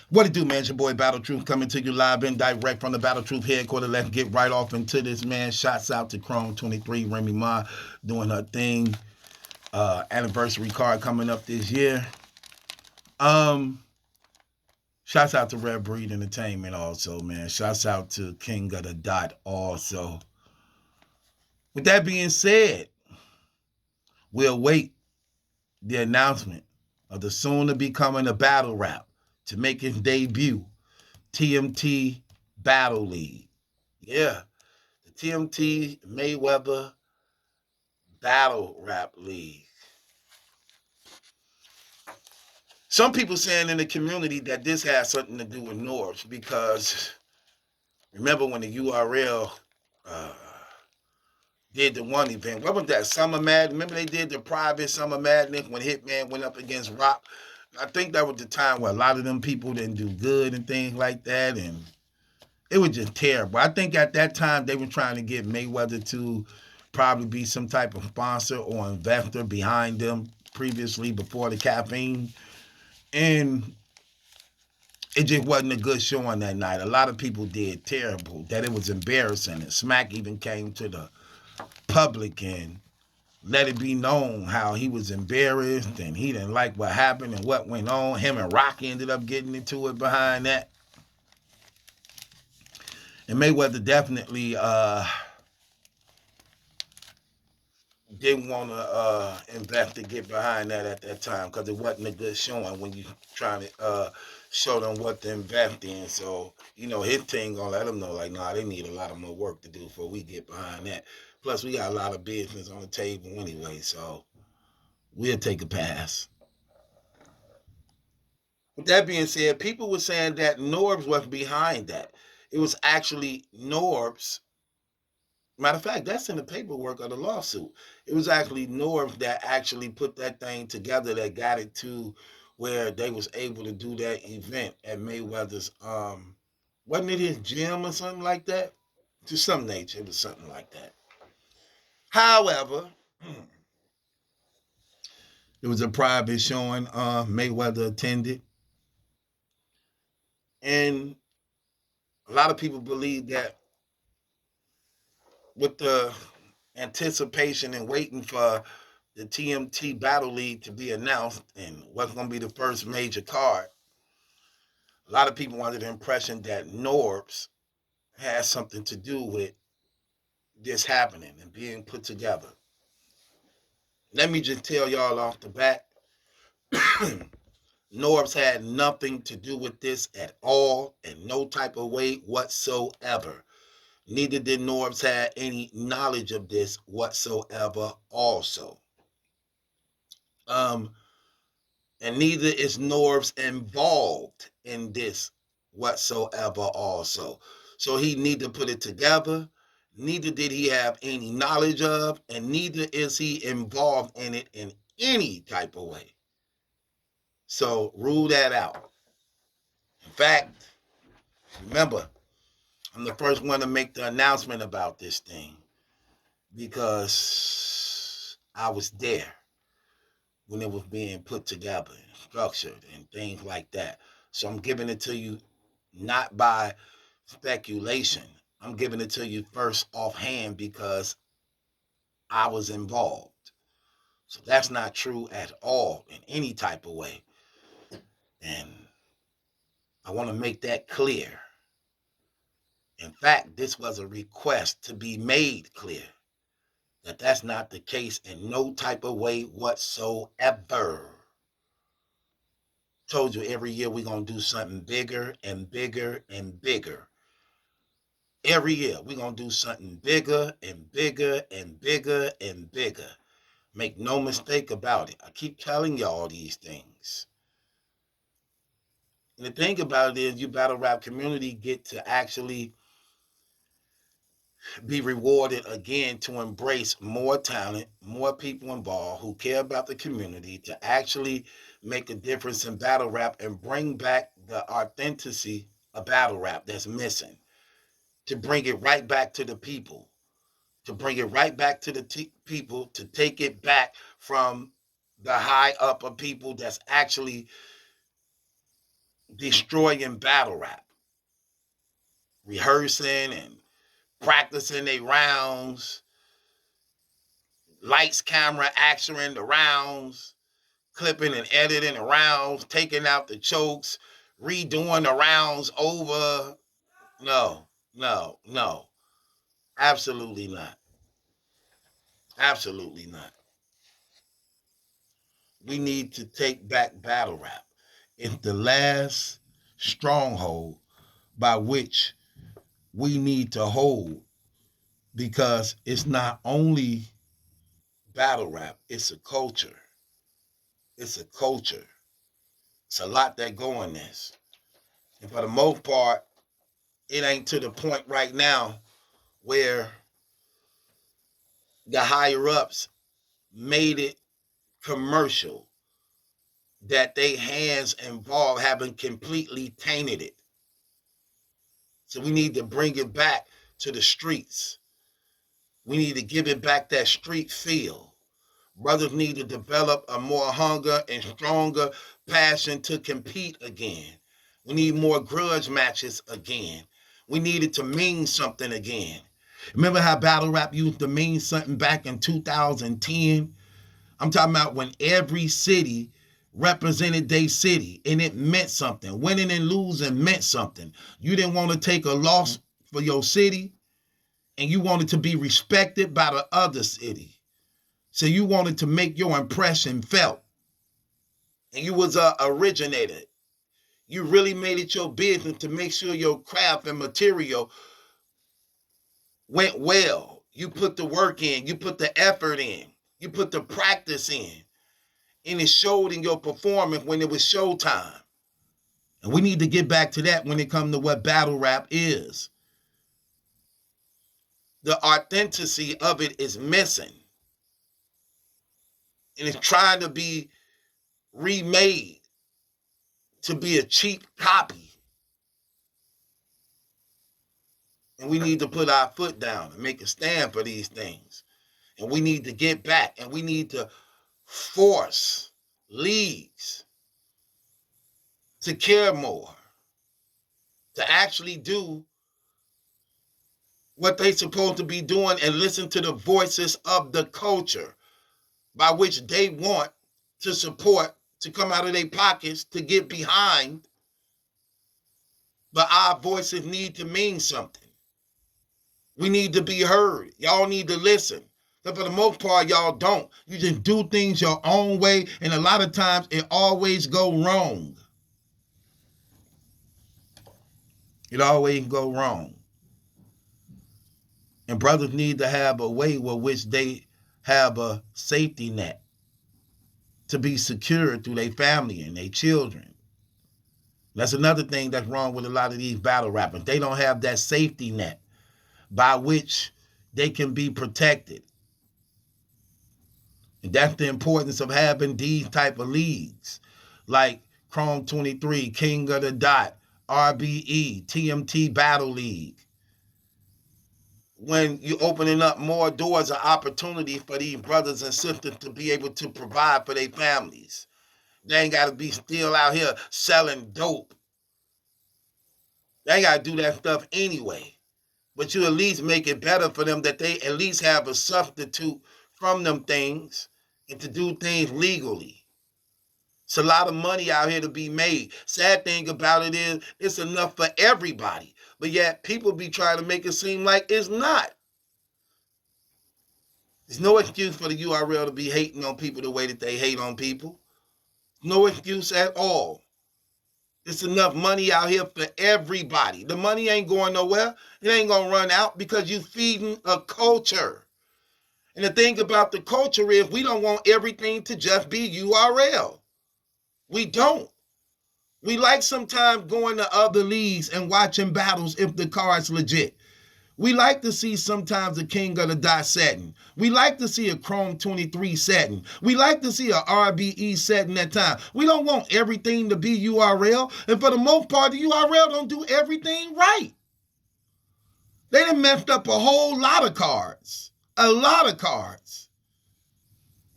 What it do, man? It's your boy Battle Truth coming to you live and direct from the Battle Truth headquarters. Let's get right off into this, man. Shots out to Chrome 23, Remy Ma doing her thing. Anniversary card coming up this year. Um, Shouts out to Red Breed Entertainment also, man. Shouts out to King of the Dot also. With that being said, we'll await the announcement of the soon to be coming a battle rap to make its debut, TMT Battle League. Yeah, the TMT Mayweather Battle Rap League. Some people saying in the community that this has something to do with Norbes because remember when the URL uh, did the one event. What was that? Summer Madness. Remember they did the private Summer Madness when Hitman went up against Rock. I think that was the time where a lot of them people didn't do good and things like that, and it was just terrible. I think at that time they were trying to get Mayweather to probably be some type of sponsor or investor behind them previously before the caffeine, and it just wasn't a good showing that night. A lot of people did terrible. That it was embarrassing, and Smack even came to the public and let it be known how he was embarrassed and he didn't like what happened and what went on. Him and Rocky ended up getting into it behind that. And Mayweather definitely didn't want to invest to get behind that at that time because it wasn't a good showing when you trying to show them what to invest in. So, his team going to let them know, like, nah, they need a lot of more work to do before we get behind that. Plus, we got a lot of business on the table anyway, so we'll take a pass. With that being said, people were saying that Norbes was behind that. It was actually Norbes. Matter of fact, that's in the paperwork of the lawsuit. It was actually Norbes that actually put that thing together that got it to where they was able to do that event at Mayweather's wasn't it his gym or something like that? To some nature, it was something like that. However, it was a private showing Mayweather attended. And a lot of people believe that with the anticipation and waiting for the TMT Battle League to be announced and what's going to be the first major card, a lot of people wanted the impression that Norbes has something to do with this happening and being put together. Let me just tell y'all off the bat, Norbes had nothing to do with this at all in no type of way whatsoever. Neither did Norbes have any knowledge of this whatsoever also. Um, and neither is Norbes involved in this whatsoever also. So he neither put it together, neither did he have any knowledge of, and neither is he involved in it in any type of way. So rule that out. In fact, remember, I'm the first one to make the announcement about this thing because I was there when it was being put together and structured and things like that. So I'm giving it to you not by speculation. I'm giving it to you first offhand because I was involved. So that's not true at all in any type of way. And I want to make that clear. In fact, this was a request to be made clear that that's not the case in no type of way whatsoever. Told you every year we're going to do something bigger and bigger and bigger. Every year we're going to do something bigger and bigger and bigger and bigger. Make no mistake about it. I keep telling y'all these things. And the thing about it is you battle rap community get to actually be rewarded again to embrace more talent, more people involved who care about the community to actually make a difference in battle rap and bring back the authenticity of battle rap that's missing. To bring it right back to the people, to bring it right back to the people, to take it back from the high upper people that's actually destroying battle rap, rehearsing and practicing their rounds, lights, camera, action the rounds, clipping and editing the rounds, taking out the chokes, redoing the rounds over. No, no, no. Absolutely not. Absolutely not. We need to take back battle rap. It's the last stronghold by which we need to hold, because it's not only battle rap, it's a culture. It's a culture. It's a lot that go in this. And for the most part, it ain't to the point right now where the higher ups made it commercial, that they hands involved haven't completely tainted it. So we need to bring it back to the streets. We need to give it back that street feel. Brothers need to develop a more hunger and stronger passion to compete again. We need more grudge matches again. We need it to mean something again. Remember how battle rap used to mean something back in 2010? I'm talking about when every city represented their city and it meant something. Winning and losing meant something. You didn't want to take a loss for your city, and you wanted to be respected by the other city. So you wanted to make your impression felt. And you was a originator. You really made it your business to make sure your craft and material went well. You put the work in, you put the effort in, you put the practice in, and it showed in your performance when it was showtime. And we need to get back to that when it comes to what battle rap is. The authenticity of it is missing. And it's trying to be remade to be a cheap copy. And we need to put our foot down and make a stand for these things. And we need to get back, and we need to force leagues to care more, to actually do what they're supposed to be doing and listen to the voices of the culture by which they want to support, to come out of their pockets, to get behind. But our voices need to mean something. We need to be heard. Y'all need to listen. But for the most part, y'all don't. You just do things your own way, and a lot of times it always go wrong. It always go wrong. And brothers need to have a way with which they have a safety net to be secured through their family and their children. That's another thing that's wrong with a lot of these battle rappers. They don't have that safety net by which they can be protected. And that's the importance of having these type of leagues like Chrome 23, King of the Dot, RBE, TMT Battle League. When you're opening up more doors of opportunity for these brothers and sisters to be able to provide for their families. They ain't got to be still out here selling dope. They ain't got to do that stuff anyway. But you at least make it better for them that they at least have a substitute from them things and to do things legally. It's a lot of money out here to be made. Sad thing about it is it's enough for everybody. But yet people be trying to make it seem like it's not. There's no excuse for the URL to be hating on people the way that they hate on people. No excuse at all. It's enough money out here for everybody. The money ain't going nowhere. It ain't going to run out because you feeding a culture. And the thing about the culture is we don't want everything to just be URL. We don't. We like sometimes going to other leagues and watching battles if the card's legit. We like to see sometimes a King of the Dot setting. We like to see a Chrome 23 setting. We like to see a RBE setting at time. We don't want everything to be URL. And for the most part, the URL don't do everything right. They done messed up a whole lot of cards. A lot of cards.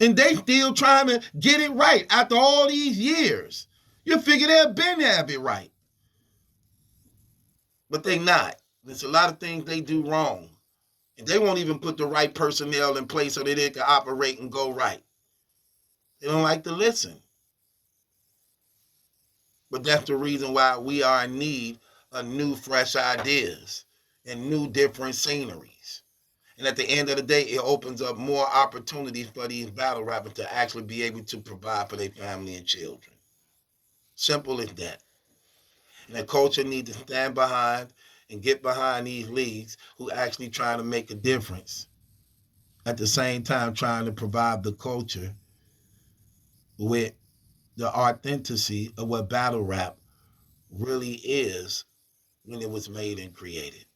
And they still trying to get it right after all these years. You figure they'll been have it right. But they not. There's a lot of things they do wrong. And they won't even put the right personnel in place so that they can operate and go right. They don't like to listen. But that's the reason why we are in need of new, fresh ideas and new, different sceneries. And at the end of the day, it opens up more opportunities for these battle rappers to actually be able to provide for their family and children. Simple as that. And the culture needs to stand behind and get behind these leagues who actually trying to make a difference. At the same time, trying to provide the culture with the authenticity of what battle rap really is when it was made and created.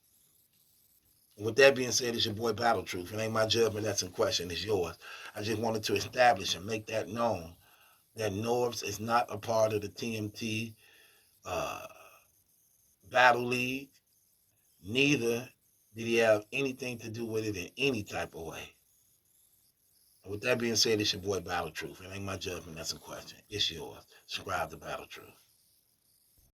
And with that being said, it's your boy Battle Truth. It ain't my judgment that's in question, it's yours. I just wanted to establish and make that known that Norbes is not a part of the TMT uh, Battle League. Neither did he have anything to do with it in any type of way. And with that being said, it's your boy Battle Truth. It ain't my judgment that's in question. It's yours. Subscribe to Battle Truth.